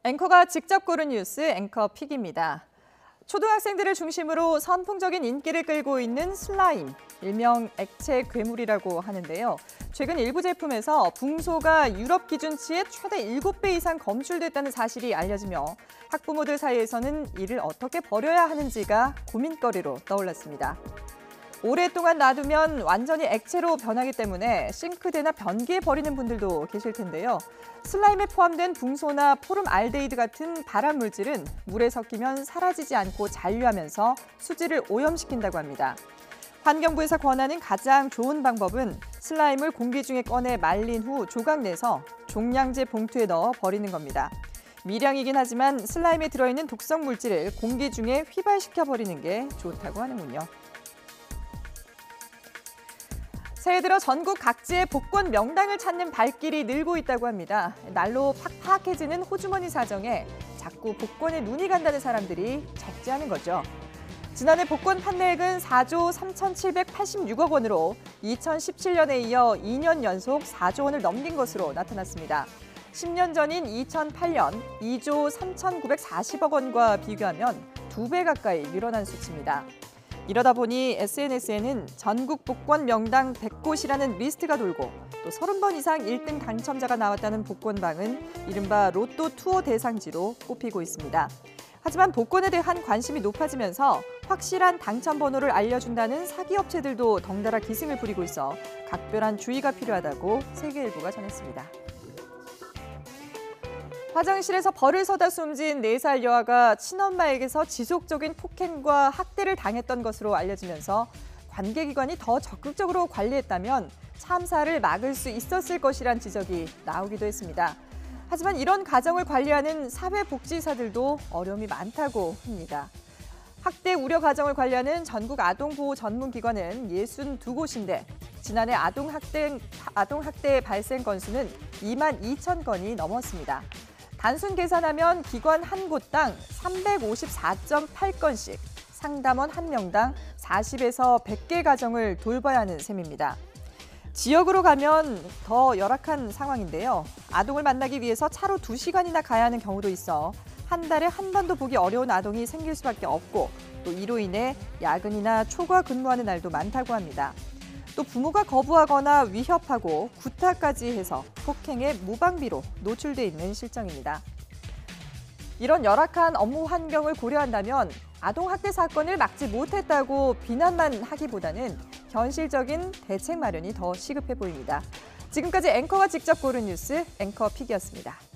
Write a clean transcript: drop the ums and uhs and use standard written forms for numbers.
앵커가 직접 고른 뉴스 앵커픽입니다. 초등학생들을 중심으로 선풍적인 인기를 끌고 있는 슬라임, 일명 액체 괴물이라고 하는데요. 최근 일부 제품에서 붕소가 유럽 기준치의 최대 7배 이상 검출됐다는 사실이 알려지며 학부모들 사이에서는 이를 어떻게 버려야 하는지가 고민거리로 떠올랐습니다. 오랫동안 놔두면 완전히 액체로 변하기 때문에 싱크대나 변기에 버리는 분들도 계실 텐데요. 슬라임에 포함된 붕소나 포름알데히드 같은 발암 물질은 물에 섞이면 사라지지 않고 잔류하면서 수질을 오염시킨다고 합니다. 환경부에서 권하는 가장 좋은 방법은 슬라임을 공기 중에 꺼내 말린 후 조각 내서 종량제 봉투에 넣어 버리는 겁니다. 미량이긴 하지만 슬라임에 들어있는 독성 물질을 공기 중에 휘발시켜 버리는 게 좋다고 하는군요. 새해 들어 전국 각지의 복권 명당을 찾는 발길이 늘고 있다고 합니다. 날로 팍팍해지는 호주머니 사정에 자꾸 복권에 눈이 간다는 사람들이 적지 않은 거죠. 지난해 복권 판매액은 4조 3,786억 원으로 2017년에 이어 2년 연속 4조 원을 넘긴 것으로 나타났습니다. 10년 전인 2008년 2조 3,940억 원과 비교하면 2배 가까이 늘어난 수치입니다. 이러다 보니 SNS에는 전국 복권 명당 100곳이라는 리스트가 돌고 또 30번 이상 1등 당첨자가 나왔다는 복권방은 이른바 로또 투어 대상지로 꼽히고 있습니다. 하지만 복권에 대한 관심이 높아지면서 확실한 당첨 번호를 알려준다는 사기 업체들도 덩달아 기승을 부리고 있어 각별한 주의가 필요하다고 세계일보가 전했습니다. 화장실에서 벌을 서다 숨진 4살 여아가 친엄마에게서 지속적인 폭행과 학대를 당했던 것으로 알려지면서 관계기관이 더 적극적으로 관리했다면 참사를 막을 수 있었을 것이란 지적이 나오기도 했습니다. 하지만 이런 가정을 관리하는 사회복지사들도 어려움이 많다고 합니다. 학대 우려 가정을 관리하는 전국 아동보호 전문기관은 62곳인데 지난해 아동학대 발생 건수는 2만 2천 건이 넘었습니다. 단순 계산하면 기관 한 곳당 354.8건씩 상담원 1명당 40에서 100개 가정을 돌봐야 하는 셈입니다. 지역으로 가면 더 열악한 상황인데요. 아동을 만나기 위해서 차로 2시간이나 가야 하는 경우도 있어 한 달에 한 번도 보기 어려운 아동이 생길 수밖에 없고 또 이로 인해 야근이나 초과 근무하는 날도 많다고 합니다. 또 부모가 거부하거나 위협하고 구타까지 해서 폭행의 무방비로 노출돼 있는 실정입니다. 이런 열악한 업무 환경을 고려한다면 아동학대 사건을 막지 못했다고 비난만 하기보다는 현실적인 대책 마련이 더 시급해 보입니다. 지금까지 앵커가 직접 고른 뉴스 앵커픽이었습니다.